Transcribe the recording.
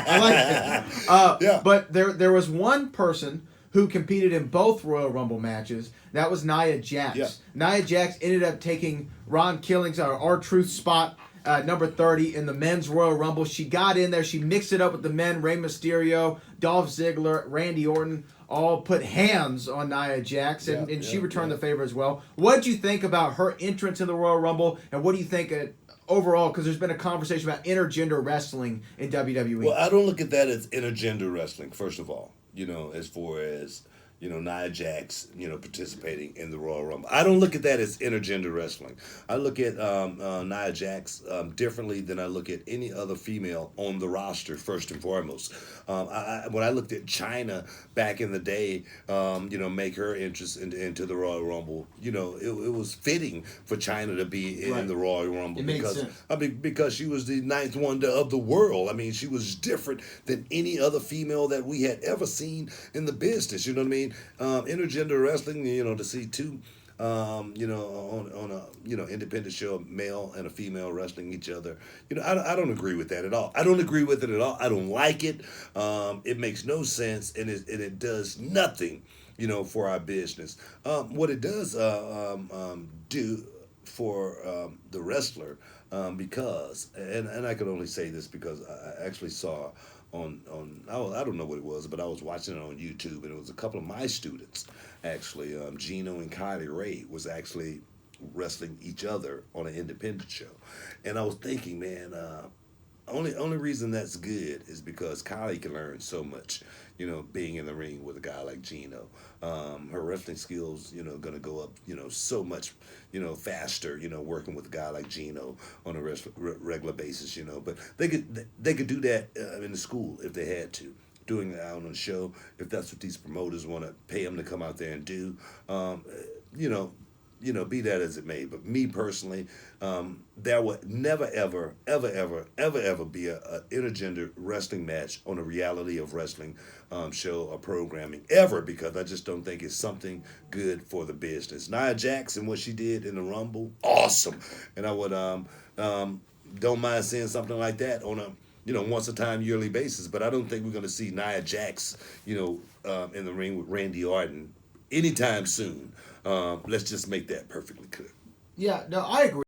I like it. Yeah. But there was one person who competed in both Royal Rumble matches. That was Nia Jax. Yeah. Nia Jax ended up taking Ron Killing's R-Truth spot, number 30 in the men's Royal Rumble. She got in there. She mixed it up with the men. Rey Mysterio, Dolph Ziggler, Randy Orton all put hands on Nia Jax, and she returned the favor as well. What did you think about her entrance in the Royal Rumble, and what do you think overall? Because there's been a conversation about intergender wrestling in WWE. Well, I don't look at that as intergender wrestling, first of all, as far as, Nia Jax, participating in the Royal Rumble. I don't look at that as intergender wrestling. I look at Nia Jax differently than I look at any other female on the roster, first and foremost. When I looked at China back in the day, make her interest into the Royal Rumble, it was fitting for China to be in the Royal Rumble because she was the ninth wonder of the world. I mean, she was different than any other female that we had ever seen in the business. You know what I mean? Intergender wrestling, to see two, on a, independent show, a male and a female wrestling each other. I don't agree with that at all. I don't agree with it at all. I don't like it. It makes no sense, and it does nothing, for our business. What it does do for the wrestler, because, and I can only say this because I actually saw I don't know what it was, but I was watching it on YouTube, and it was a couple of my students, actually, Gino and Kylie Ray was actually wrestling each other on an independent show, and I was thinking, man, only reason that's good is because Kylie can learn so much, being in the ring with a guy like Gino. Her wrestling skills, gonna go up, so much, faster, working with a guy like Gino on a regular basis, But they could do that in the school if they had to. Doing it out on the show, if that's what these promoters want to pay them to come out there and do, be that as it may. But me personally, there would never, ever, ever, ever, ever, ever be a intergender wrestling match on a reality of wrestling show or programming ever, because I just don't think it's something good for the business. Nia Jax and what she did in the Rumble, awesome, and I would don't mind seeing something like that on a once a time yearly basis. But I don't think we're going to see Nia Jax, in the ring with Randy Orton anytime soon. Let's just make that perfectly clear. Yeah, no, I agree.